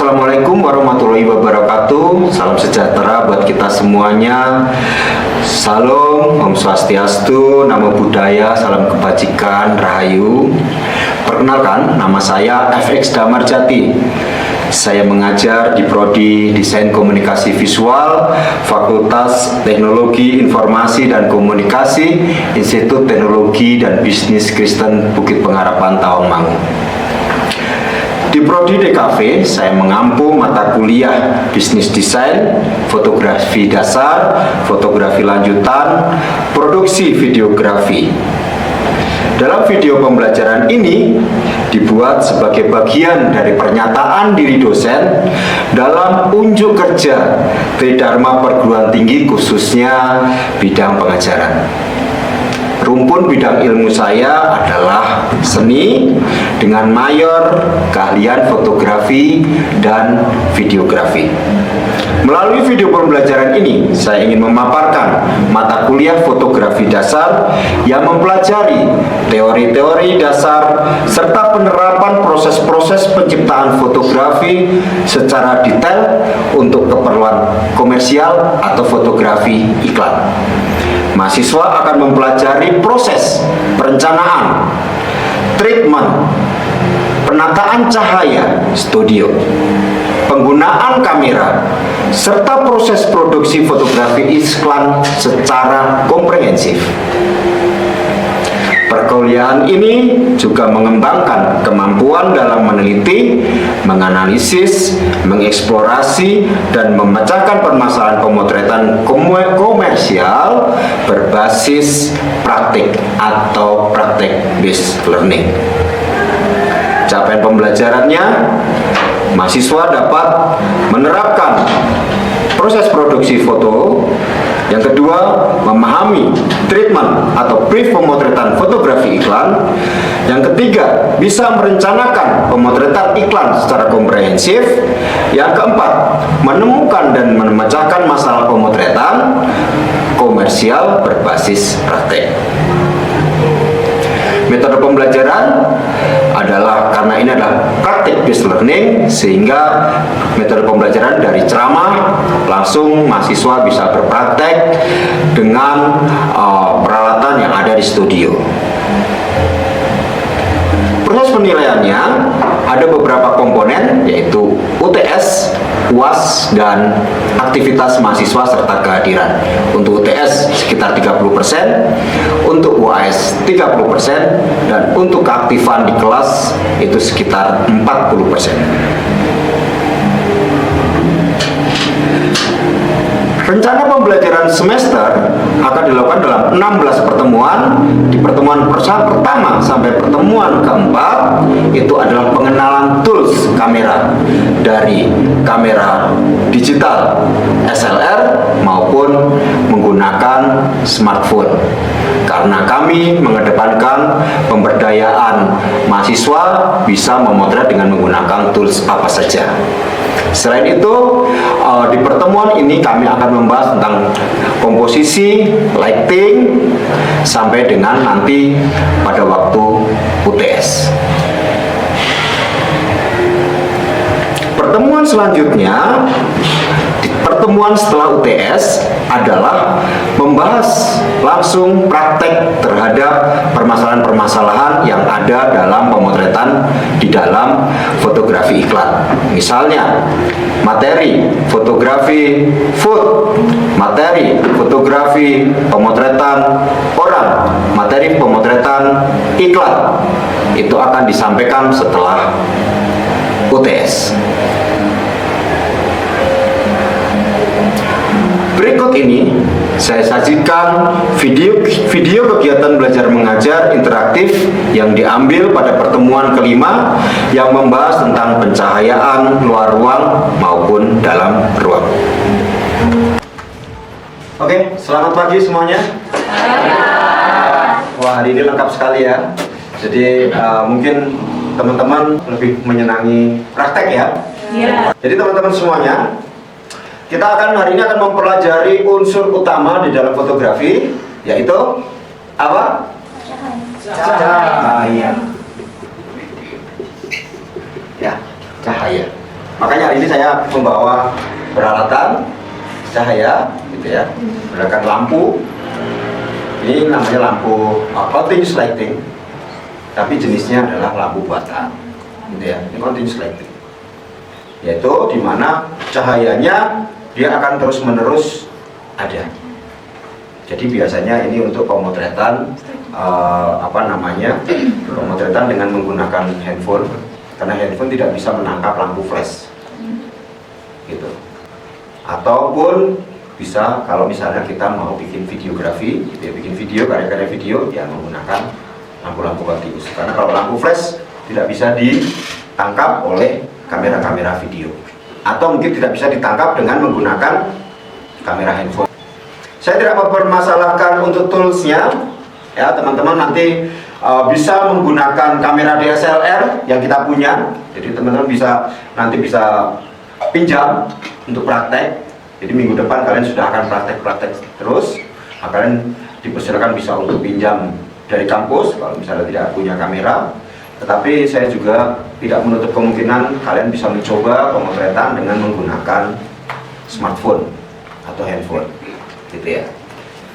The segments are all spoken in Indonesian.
Assalamualaikum warahmatullahi wabarakatuh. Salam sejahtera buat kita semuanya. Salam, Om Swastiastu, Namo Buddhaya, salam kebajikan, Rahayu. Perkenalkan, nama saya FX Damarjati. Saya mengajar di Prodi Desain Komunikasi Visual, Fakultas Teknologi Informasi dan Komunikasi, Institut Teknologi dan Bisnis Kristen Bukit Pengharapan, Tawangmangu. Di Prodi DKV, saya mengampu mata kuliah Bisnis Desain, Fotografi Dasar, Fotografi Lanjutan, Produksi Videografi. Dalam video pembelajaran ini dibuat sebagai bagian dari pernyataan diri dosen dalam unjuk kerja Tridharma Perguruan Tinggi, khususnya bidang pengajaran. Rumpun bidang ilmu saya adalah seni dengan mayor keahlian fotografi dan videografi. Melalui video pembelajaran ini, saya ingin memaparkan mata kuliah fotografi dasar yang mempelajari teori-teori dasar serta penerapan proses-proses penciptaan fotografi secara detail untuk keperluan komersial atau fotografi iklan. Mahasiswa akan mempelajari proses perencanaan, treatment, penataan cahaya studio, penggunaan kamera, serta proses produksi fotografi iklan secara komprehensif. Perkuliahan ini juga mengembangkan kemampuan dalam meneliti, menganalisis, mengeksplorasi, dan memecahkan permasalahan pemotretan komersial berbasis praktik atau praktek based learning. Capaian pembelajarannya, mahasiswa dapat menerapkan proses produksi foto. Yang kedua, memahami treatment atau brief pemotretan fotografi iklan. Yang ketiga, bisa merencanakan pemotretan iklan secara komprehensif. Yang keempat, menemukan dan memecahkan masalah pemotretan komersial berbasis praktek. Metode pembelajaran adalah, karena ini adalah praktik based learning, sehingga metode pembelajaran dari ceramah langsung mahasiswa bisa berpraktek dengan peralatan yang ada di studio. Proses penilaiannya ada beberapa komponen, yaitu UTS, UAS, dan aktivitas mahasiswa serta kehadiran. Untuk UTS sekitar 30%, untuk UAS 30%, dan untuk keaktifan di kelas itu sekitar 40%. Rencana pembelajaran semester akan dilakukan dalam 16 pertemuan. Di pertemuan pertama sampai pertemuan keempat itu adalah pengenalan tools kamera, dari kamera digital SLR maupun menggunakan smartphone. Karena kami mengedepankan pemberdayaan mahasiswa bisa memotret dengan menggunakan tools apa saja. Selain itu, di pertemuan ini kami akan membahas tentang komposisi, lighting, sampai dengan nanti pada waktu UTS. Pertemuan selanjutnya, pertemuan setelah UTS adalah membahas langsung praktek terhadap permasalahan-permasalahan yang ada dalam pemotretan di dalam fotografi iklan. Misalnya, materi fotografi food, materi fotografi pemotretan orang, materi pemotretan iklan. Itu akan disampaikan setelah UTS. Berikut ini saya sajikan video kegiatan belajar mengajar interaktif yang diambil pada pertemuan kelima yang membahas tentang pencahayaan luar ruang maupun dalam ruang. Oke, selamat pagi semuanya. Wah, hari ini lengkap sekali ya. Jadi mungkin teman-teman lebih menyenangi praktek ya. Jadi teman-teman semuanya, kita akan hari ini akan mempelajari unsur utama di dalam fotografi, yaitu apa? Cahaya. Ya, cahaya. Makanya hari ini saya membawa peralatan cahaya, gitu ya, menggunakan lampu. Ini namanya lampu continuous lighting, tapi jenisnya adalah lampu buatan, gitu ya. Ini continuous lighting, yaitu dimana cahayanya dia akan terus menerus ada. Jadi biasanya ini untuk pemotretan pemotretan dengan menggunakan handphone, karena handphone tidak bisa menangkap lampu flash, gitu. Ataupun bisa kalau misalnya kita mau bikin videografi, gitu ya, bikin video, karya-karya video, ya menggunakan lampu-lampu continuous. Karena kalau lampu flash tidak bisa ditangkap oleh kamera-kamera video, atau mungkin tidak bisa ditangkap dengan menggunakan kamera handphone. Saya tidak mempermasalahkan untuk toolsnya, ya teman-teman nanti bisa menggunakan kamera DSLR yang kita punya. Jadi teman-teman nanti bisa pinjam untuk praktek. Jadi minggu depan kalian sudah akan praktek terus. Kalian dipersilakan bisa untuk pinjam dari kampus kalau misalnya tidak punya kamera. Tetapi saya juga tidak menutup kemungkinan kalian bisa mencoba pemotretan dengan menggunakan smartphone atau handphone, gitu ya.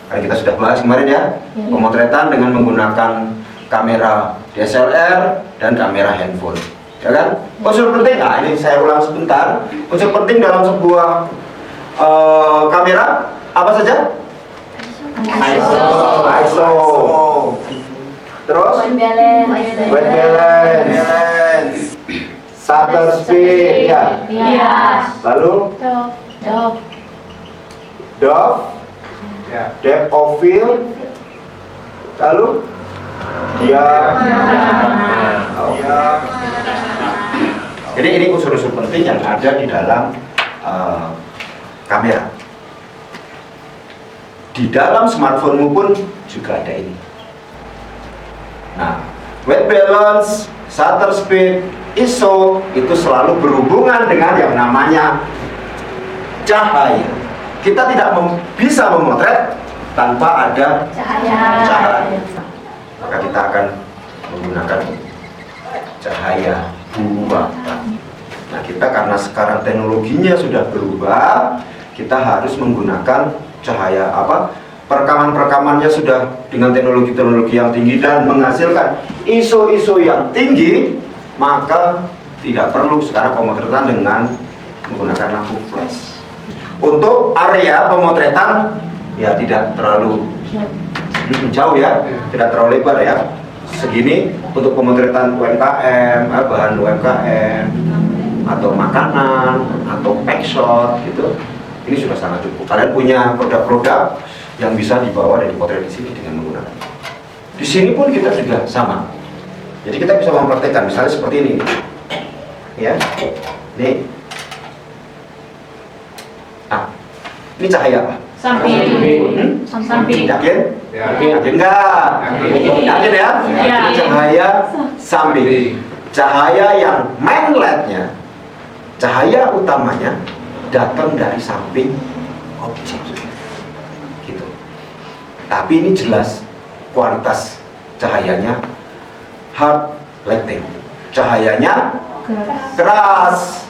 Karena kita sudah bahas kemarin ya, pemotretan dengan menggunakan kamera DSLR dan kamera handphone, ya kan? Unsur penting, nah ini saya ulang sebentar. Unsur penting dalam sebuah kamera apa saja? ISO. Terus white balance, shutter speed, ya. Lalu depth of field, lalu jadi ini unsur-unsur penting yang ada di dalam kamera. Di dalam smartphone pun juga ada ini. Nah, white balance, shutter speed, ISO itu selalu berhubungan dengan yang namanya cahaya. Kita tidak bisa memotret tanpa ada cahaya. Maka kita akan menggunakan cahaya buatan. Nah, kita karena sekarang teknologinya sudah berubah, kita harus menggunakan cahaya perekaman-perekamannya sudah dengan teknologi-teknologi yang tinggi dan menghasilkan ISO yang tinggi, maka tidak perlu sekarang pemotretan dengan menggunakan lampu flash. Untuk area pemotretan ya tidak terlalu jauh ya, tidak terlalu lebar ya, segini untuk pemotretan UMKM, bahan UMKM atau makanan atau pack shot gitu, ini sudah sangat cukup. Kalian punya produk-produk yang bisa dibawa dan dipotret di sini dengan menggunakan. Di sini pun kita juga sama. Jadi kita bisa mempraktekkan misalnya seperti ini, ya, nih. Ini cahaya apa? Samping. Samping. Yakin? Yakin enggak? Yakin ya? Ini cahaya samping. Cahaya yang main light-nya, cahaya utamanya datang dari samping objek. Gitu. Tapi ini jelas kualitas cahayanya hard lighting. Cahayanya keras.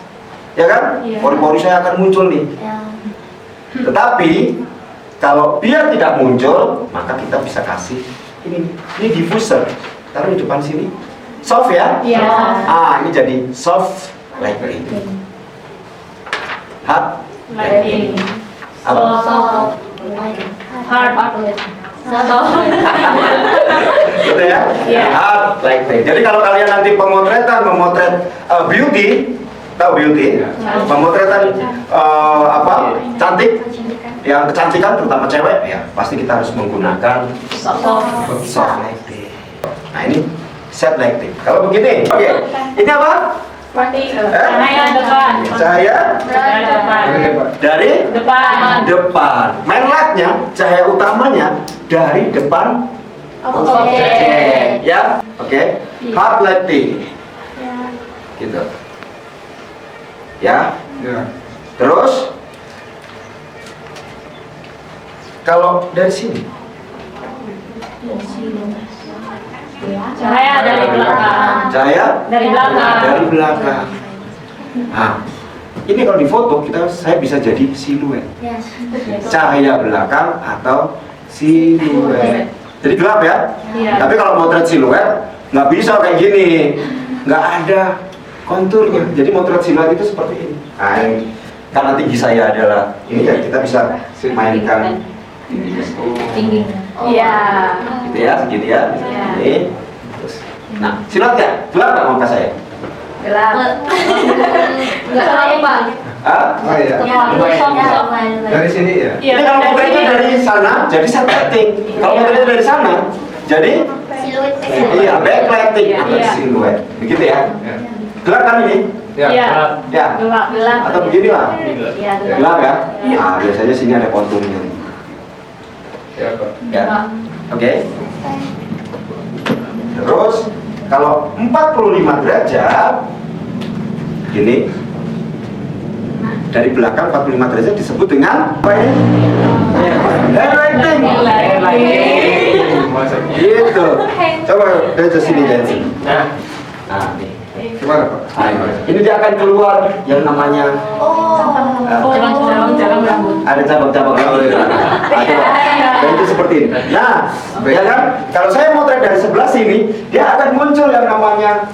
Ya kan? Pori-pori saya akan muncul nih. Tetapi kalau biar tidak muncul, maka kita bisa kasih ini diffuser, taruh di depan sini, soft ya. Ini jadi soft lighting, hard lighting, gitu ya. Hard lighting. Jadi kalau kalian nanti memotret beauty, tahu beauty, pemotretan cantik, yang kecantikan terutama cewek ya, pasti kita harus menggunakan soft lighting. Nah ini set lighting. Kalau begini, oke. Ini apa? Cahaya depan. Cahaya dari depan. Main lightnya, cahaya utamanya dari depan objek. Ya, oke. Hard lighting. Gitu. Ya. Terus kalau dari sini Cahaya dari belakang. Cahaya Dari belakang. dari belakang. Nah, ini kalau di foto saya bisa jadi siluet. Cahaya belakang atau siluet. Jadi gelap ya. Iya. Tapi kalau motret siluet nggak bisa kayak gini, nggak ada konturnya. Jadi motret siluet itu seperti ini. Nah, karena tinggi saya adalah ini ya, kita bisa mainkan Tinggi. Iya. gitu ya, segini ya. Iya. Ini. Terus. Nah, siluet nggak? Gelap nggak muka saya? Gelap. Enggak salah, Pak. Hah? Oh iya. Dari sini ya? Iya. Ini kalau motretnya dari sana, jadi setting. Kalau motretnya dari sana, jadi iya backlighting atau Iya. siluet. Begitu ya? Ya. Gelap kan ini? Iya. Ya. Gelap. Gelap. Atau beginilah. Iya, gelap. Gelap ya? Nah, biasanya sini ada konturnya. Ya, Pak. Ya. Oke. Terus kalau 45 derajat gini, dari belakang 45 derajat disebut dengan apa ini? Headlighting. Masa Gitu. Coba dari sini jadi. Nah, Nah, nih. gimana Pak? Nah, ini dia akan keluar yang namanya Cabang-cabang rambut. ada cabang-cabang rambut. Dan itu seperti ini. Nah, ya kan? Kalau saya motret dari sebelah sini, dia akan muncul yang namanya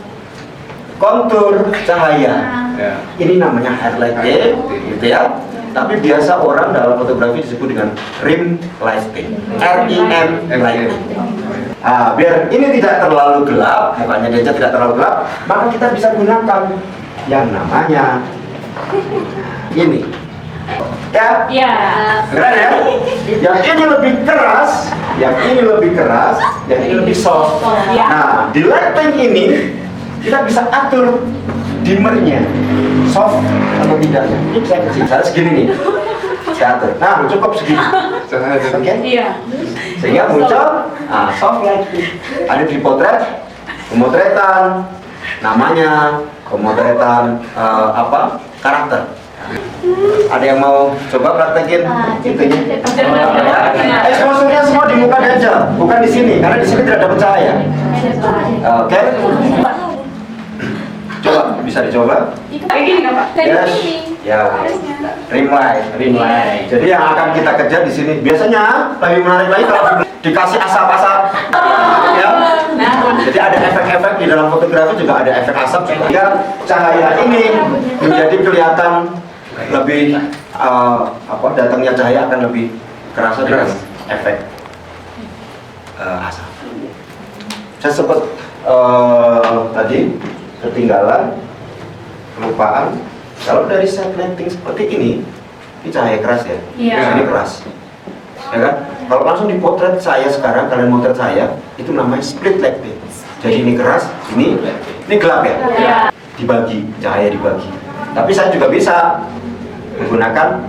kontur cahaya. Ya. Ini namanya highlighting, gitu ya. Tapi biasa orang dalam fotografi disebut dengan rim lighting, RIM lighting. Ah, biar ini tidak terlalu gelap, mukanya Denca tidak terlalu gelap, maka kita bisa gunakan yang namanya ini. Ya, Iya. keren ya? Yang ini lebih keras, yang ini lebih keras, yang ini lebih soft. Ya. Nah, di lighting ini kita bisa atur dimmernya, soft atau tidaknya. Ini saya kecil, saya segini nih. Saya atur. Nah, cukup segini. Cahaya Oke? dari Iya. Sehingga muncul soft lighting. Ada di potret, pemotretan, namanya, pemotretan karakter. Ada yang mau coba praktekin itunya? Eksposurnya semua di muka Denca, bukan di sini, karena di sini tidak dapat cahaya. Oke? Coba, bisa dicoba? Kayak gini nggak, Pak? Yes. Ya, rim light. Jadi yang akan kita kejar di sini biasanya lebih menarik lagi kalau dikasih asap-asap. Ya. Jadi ada efek-efek di dalam fotografi juga ada efek asap sehingga cahaya ini menjadi kelihatan lebih datangnya cahaya akan lebih kerasa dengan efek asap. Saya sempat tadi ketinggalan, kelupaan. Kalau dari set lighting seperti ini cahaya keras ya. Iya. Ini keras, ya kan? Kalau langsung dipotret saya sekarang, kalian motret saya, itu namanya split lighting. Jadi ini keras, ini gelap ya. Iya. Dibagi, cahaya dibagi. Tapi saya juga bisa menggunakan.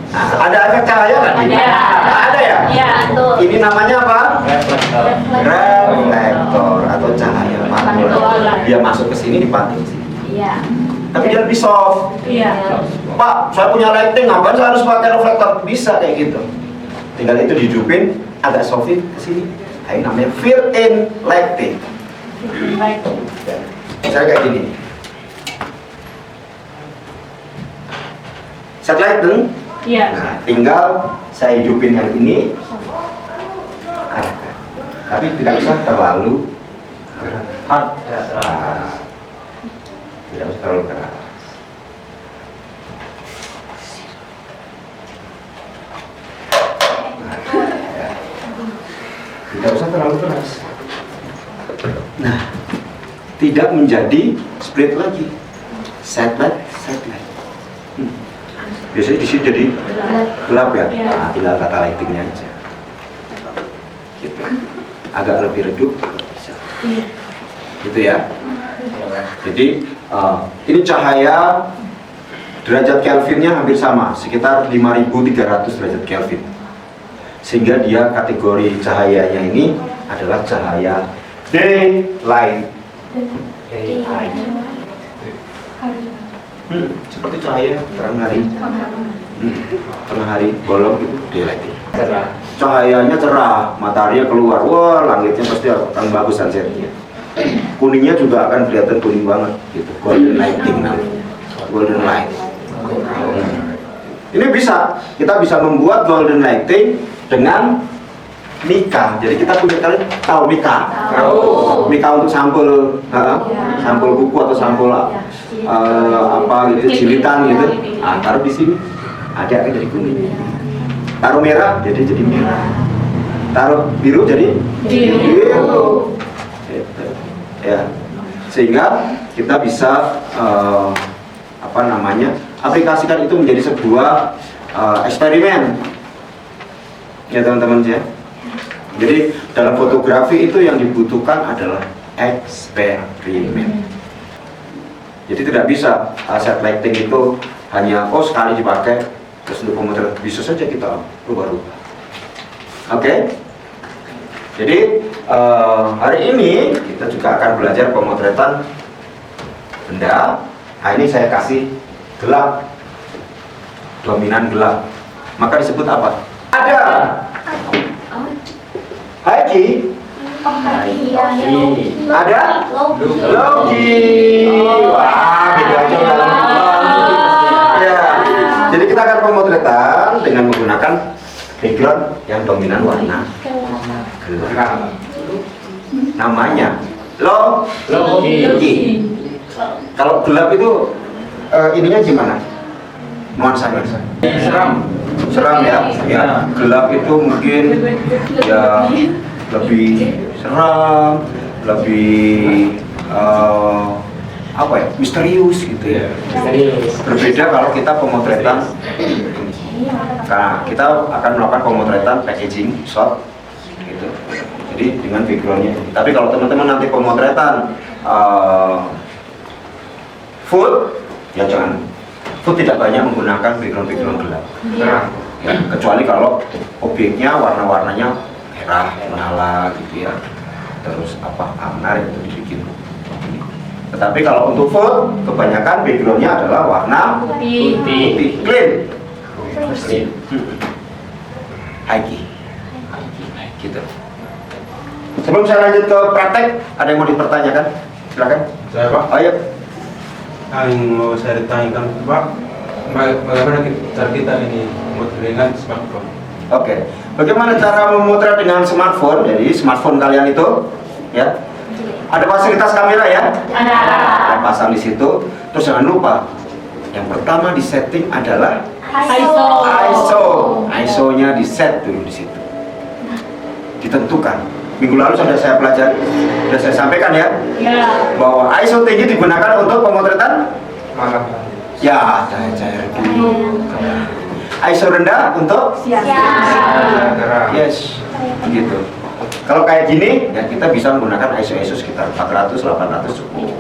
Nah, ada efek cahaya nggak? Ada. Ada ya. Iya, betul. Ini namanya apa? Reflektor atau cahaya pantul. Dia masuk ke sini dipantul sini. Iya. Tapi dia lebih soft. Iya. Pak, saya punya lighting, ngapain saya harus pakai reflektor? Bisa kayak gitu. Tinggal itu dihidupin agak softin ke sini. Nah, ini namanya fill-in lighting. Baik. Saya kayak gini. Set lighting. Iya. Nah, tinggal saya hidupin yang ini. Tapi tidak usah terlalu hard. Tidak usah terlalu keras. Tidak usah terlalu keras. Nah, tidak menjadi split lagi. Set light. Biasanya di sini jadi gelap ya. Nah, tinggal kata lightingnya aja. Gitu. Agak lebih redup. Bisa. Gitu ya. Jadi ini cahaya derajat Kelvinnya hampir sama, sekitar 5.300 derajat Kelvin. Sehingga dia kategori cahayanya ini adalah cahaya daylight. Seperti cahaya terang hari. Tengah hari bolong itu daylight. Cahayanya cerah, mataharinya keluar, wah langitnya pasti akan bagus sunsetnya. Kuningnya juga akan kelihatan kuning banget gitu, golden lighting namanya, golden light. Ini bisa, kita bisa membuat golden lighting dengan mika. Jadi kita punya kalian tahu mika? Mika untuk sampul, sampul kuku atau sampul apa gitu, jilitan gitu. Nah, taruh di sini, ada dari kuning. Taruh merah, jadi merah. Taruh biru, jadi biru. Gitu. Ya, sehingga kita bisa aplikasikan itu menjadi sebuah eksperimen, ya teman-teman ya. Jadi dalam fotografi itu yang dibutuhkan adalah eksperimen. Jadi tidak bisa set lighting itu hanya sekali dipakai terus untuk pemotret, bisa saja kita rubah-rubah. Oke. Jadi hari ini kita juga akan belajar pemotretan benda. Nah, ini saya kasih gelap, dominan gelap, maka disebut apa? Ada Haiki, ada Logi. Wah, beda aja kan? Ya, jadi kita akan pemotretan dengan menggunakan background yang dominan warna gelap. Namanya Logi. Kalau gelap itu ininya gimana? Nuansanya seram ya. Ya, gelap itu mungkin ya lebih seram, lebih misterius gitu ya. Berbeda kalau kita pemotretan. Nah, kita akan melakukan pemotretan packaging shot gitu. Jadi dengan backgroundnya. Tapi kalau teman-teman nanti pemotretan food, ya jangan. Food tidak banyak menggunakan background gelap. Ya, kecuali kalau objeknya warna-warnanya merah, menyala gitu ya. Terus menarik itu dibikin. Tetapi kalau untuk food, kebanyakan backgroundnya adalah warna putih, clean. Haiki. Gitu. Sebelum saya lanjut ke praktek, ada yang mau dipertanyakan? Silakan. Saya Pak. Ayo. Yang mau saya tanyakan Pak, bagaimana cara kita ini dengan smartphone? Oke. Bagaimana cara memotret dengan smartphone? Jadi smartphone kalian itu, ya, ada fasilitas kamera ya? Ada. Pasang di situ. Terus jangan lupa, yang pertama di setting adalah ISO-nya di set dulu di situ. Ditentukan. Minggu lalu sudah saya pelajari, sudah saya sampaikan ya, bahwa ISO tinggi digunakan untuk pemotretan Malam. ya cahaya-cahaya dulu. ISO rendah untuk yes, begitu. Kalau kayak gini, ya kita bisa menggunakan ISO sekitar 400-800 cukup.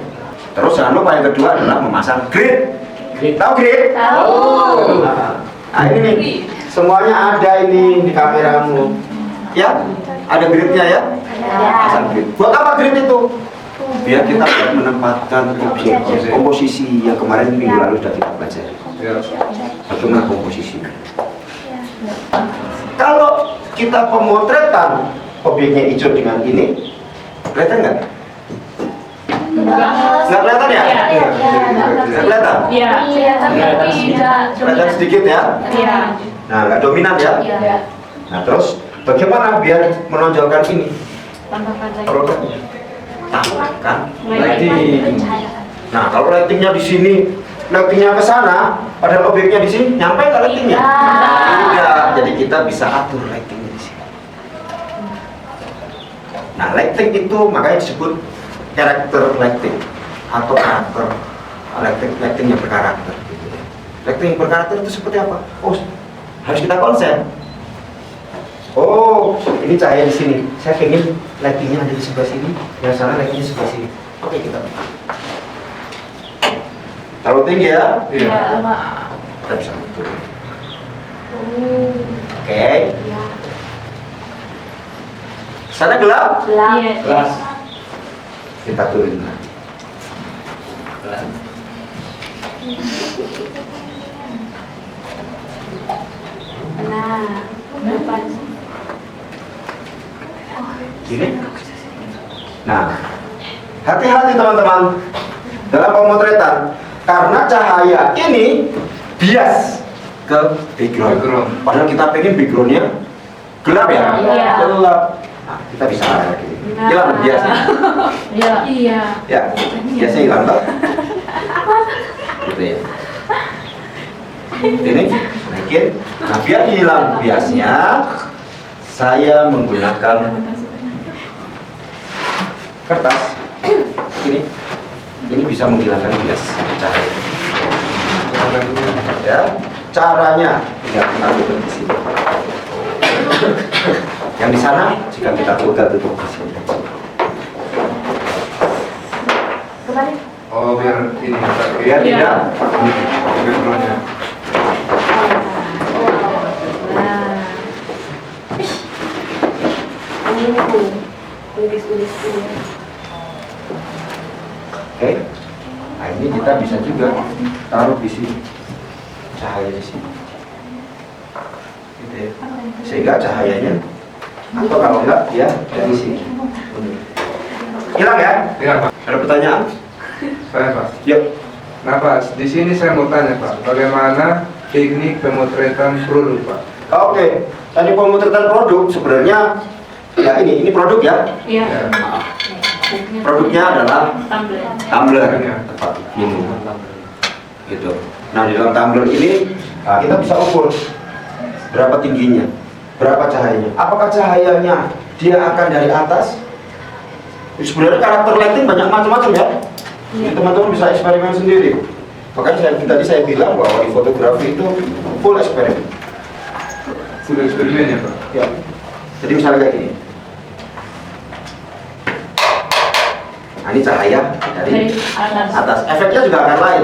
Terus jangan lupa yang kedua adalah memasang grid. Tahu grid? Tahu. Nah ini nih, semuanya ada ini di kameramu. Ya, ada gridnya ya. Pasang grid. Buat apa grid itu? Biar kita menempatkan objek komposisi yang kemarin minggu lalu sudah kita pelajari. Bagaimana komposisi? Kalau kita pemotretan objeknya hijau dengan ini, kelihatan nggak? Nggak kelihatan ya? Nggak kelihatan? Kelihatan sedikit ya? Nah, nggak dominan ya? Nah, terus bagaimana biar menonjolkan ini? Tambahkan lighting. Nah, kalau lightingnya di sini, lightingnya ke sana, padahal objeknya di sini, nyampe nggak lightingnya? Tidak. Jadi kita bisa atur lightingnya di sini. Nah, lighting itu makanya disebut karakter lighting atau karakter lighting yang berkarakter. Lighting yang berkarakter itu seperti apa? Oh, harus kita konsep. Oh, ini cahaya di sini. Saya pengen lightingnya ada di sebelah sini, yang sana lightingnya sebelah sini. Oke, kita terlalu tinggi ya? Iya. Kita bisa turun. Oke. Sana gelap? Kelas. Kita turun lagi. Gini. Nah, hati-hati teman-teman dalam pemotretan, karena cahaya ini bias ke background. Background. Padahal kita pengen backgroundnya gelap ya, Iya. gelap. Nah, kita bisa gini. Hilang biasnya. Iya. Iya. Ya, biasanya hilang toh. Gitu ya. Ini naikin. Nah, biar hilang biasnya, saya menggunakan kertas. Ini bisa menghilangkan bias cahaya. Ya, caranya tinggal kita tutup di sini. Yang di sana jika kita buka tutup di sini. Kembali. Oh, biar ini Biar Iya. tidak backgroundnya. Nah. Tulis. Oke. Nah, ini kita bisa juga taruh di sini. Cahaya di sini. Gitu ya. Sehingga cahayanya atau kalau enggak ya dari sini. Hilang ya? Iya, Pak. Ada pertanyaan? Saya, Pak. Yuk. Nah, Pak, di sini saya mau tanya, Pak, bagaimana teknik pemotretan produk, Pak? Oke. Tadi pemotretan produk sebenarnya ya ini produk ya. Iya. Ya. Produknya adalah Tumbler. tumbler tempat minum. Gitu. Nah, di dalam tumbler ini kita bisa ukur berapa tingginya, berapa cahayanya. Apakah cahayanya dia akan dari atas? Sebenarnya karakter lighting banyak macam-macam ya. Jadi teman-teman bisa eksperimen sendiri. Makanya tadi saya bilang bahwa di fotografi itu full eksperimen. Sudah eksperimennya, Pak? Ya. Jadi misalnya kayak gini. Nah, ini cahaya dari atas. Efeknya juga akan lain.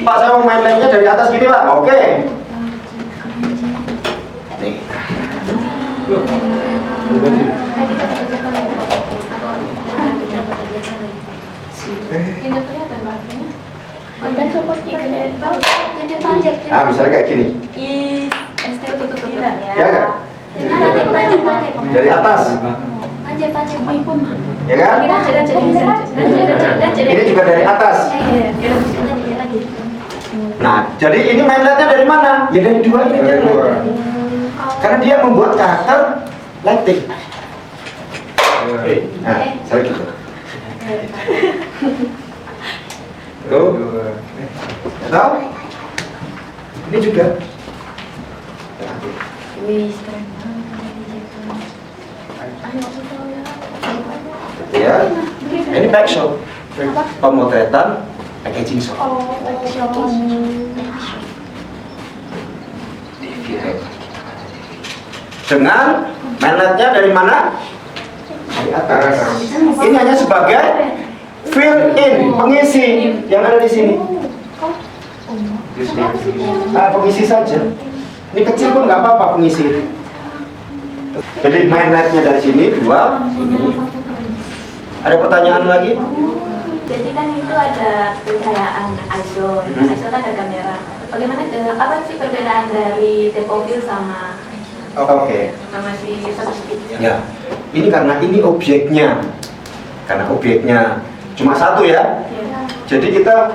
Pak, saya mau main live-nya dari atas gini, Pak. Oke. Nih. Ah, misalnya kayak gini. Ya kan? Dari atas. Ya kan? Ini juga dari atas. Nah, jadi ini main light-nya dari mana? Ya dari dua ini. Dari dua. Karena dia membuat karakter lighting. Ya. Nah, saya gitu. Tuh. Tahu? Ini juga. Ya. Ini back shot. Pemotretan packaging shot. Dengan mainletnya dari mana? Dari atas. Ini hanya sebagai fill in, pengisi yang ada di sini. Nah, pengisi saja. Ini kecil pun nggak apa-apa pengisi. Jadi mainletnya dari sini dua. Ini. Ada pertanyaan lagi? Jadi kan itu ada pencahayaan ISO, ISO kan ada kamera. Bagaimana apa sih perbedaan dari Depovil sama Oke. sama si subspeed? Ya, ini karena ini objeknya, karena objeknya cuma satu ya. Jadi kita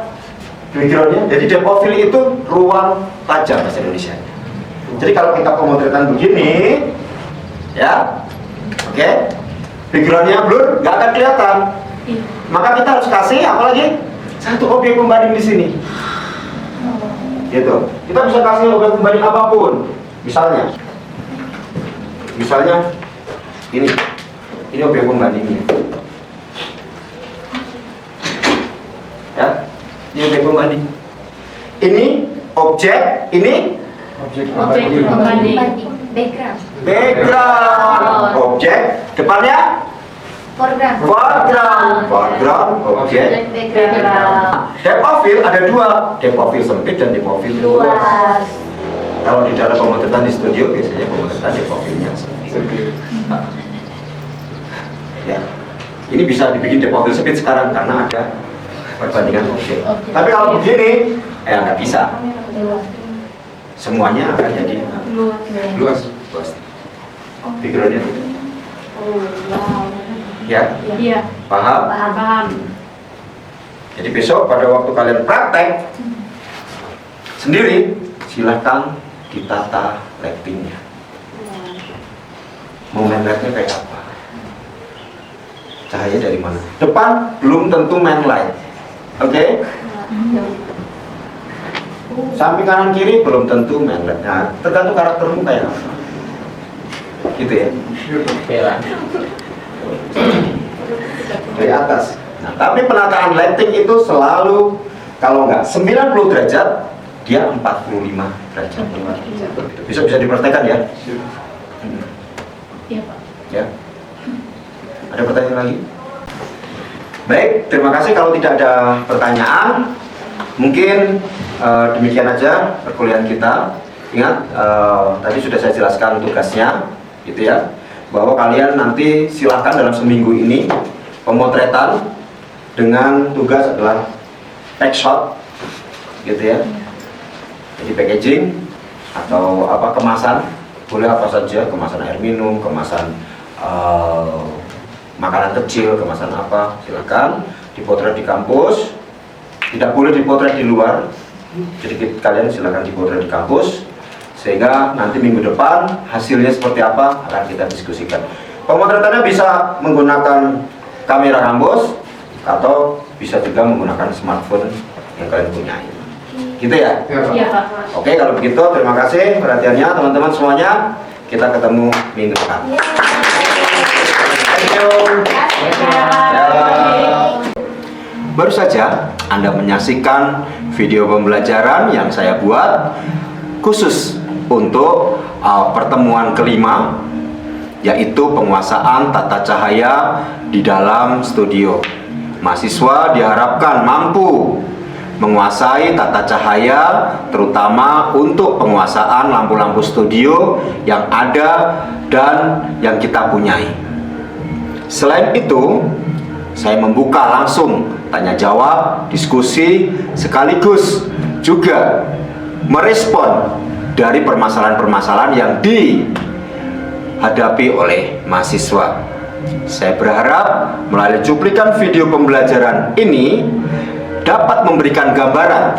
backgroundnya, jadi Depovil itu ruang tajam bahasa Indonesia. Jadi kalau kita pemotretan begini, ya, oke, backgroundnya blur, nggak akan kelihatan. Maka kita harus kasih apalagi satu objek pembanding di sini. Gitu. Kita bisa kasih objek pembanding apapun. Misalnya ini objek pembandingnya. Ya, ini objek pembanding. Ini objek, ini Objek pembanding. background. Objek, depannya foreground, objek. Depovil ada dua, Depovil sempit dan Depovil luas. Kalau di dalam pemotretan di studio biasanya pemotretan Depovilnya sempit. Ya, ini bisa dibikin Depovil sempit sekarang karena ada perbandingan objek. Tapi kalau begini, ya nggak bisa. Semuanya akan jadi Luas. luas. Backgroundnya, ya, Iya. paham? Paham. Jadi besok pada waktu kalian praktek, sendiri, silahkan ditata lightingnya. Mau main light-nya kayak apa? Cahaya dari mana? Depan belum tentu main light. Oke? Samping kanan kiri belum tentu main light. Nah, tergantung karaktermu kayak apa. Gitu ya. Dari atas. Nah, tapi penataan lighting itu selalu kalau nggak 90 derajat, dia 45 derajat. Bisa dipraktekkan ya. Iya, Pak. Ya. Ada pertanyaan lagi? Baik, terima kasih. Kalau tidak ada pertanyaan, mungkin demikian aja perkuliahan kita. Ingat, tadi sudah saya jelaskan tugasnya, gitu ya, bahwa kalian nanti silahkan dalam seminggu ini pemotretan dengan tugas adalah pack shot, gitu ya. Jadi packaging atau apa kemasan, boleh apa saja, kemasan air minum, kemasan makanan kecil, kemasan apa, silakan dipotret di kampus. Tidak boleh dipotret di luar. Jadi kalian silakan dipotret di kampus, sehingga nanti minggu depan hasilnya seperti apa akan kita diskusikan. Pemotretannya bisa menggunakan kamera kampus atau bisa juga menggunakan smartphone yang kalian punyai. Gitu ya? Iya, Pak. Oke, kalau begitu terima kasih perhatiannya teman-teman semuanya. Kita ketemu minggu depan. Thank you. Baru saja Anda menyaksikan video pembelajaran yang saya buat khusus untuk pertemuan kelima, yaitu penguasaan tata cahaya di dalam studio. Mahasiswa diharapkan mampu menguasai tata cahaya, terutama untuk penguasaan lampu-lampu studio yang ada dan yang kita punyai. Selain itu, saya membuka langsung tanya jawab, diskusi, sekaligus juga merespon dari permasalahan-permasalahan yang dihadapi oleh mahasiswa. Saya berharap melalui cuplikan video pembelajaran ini dapat memberikan gambaran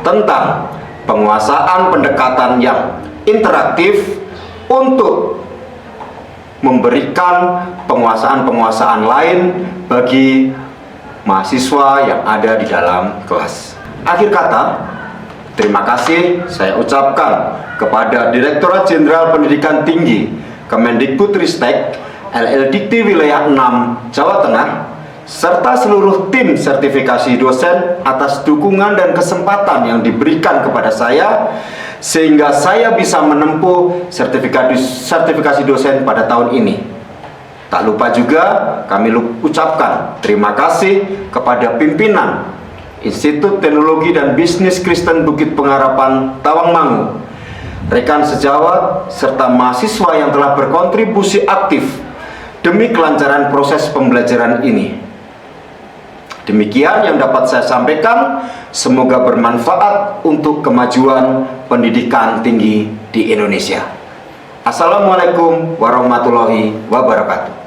tentang penguasaan pendekatan yang interaktif untuk memberikan penguasaan-penguasaan lain bagi mahasiswa yang ada di dalam kelas. Akhir kata, terima kasih saya ucapkan kepada Direktorat Jenderal Pendidikan Tinggi Kemendikbudristek LL Dikti Wilayah 6 Jawa Tengah serta seluruh tim sertifikasi dosen atas dukungan dan kesempatan yang diberikan kepada saya sehingga saya bisa menempuh sertifikasi dosen pada tahun ini. Tak lupa juga kami ucapkan terima kasih kepada pimpinan Institut Teknologi dan Bisnis Kristen Bukit Pengharapan Tawangmangu, rekan sejawat serta mahasiswa yang telah berkontribusi aktif demi kelancaran proses pembelajaran ini. Demikian yang dapat saya sampaikan, semoga bermanfaat untuk kemajuan pendidikan tinggi di Indonesia. Assalamualaikum warahmatullahi wabarakatuh.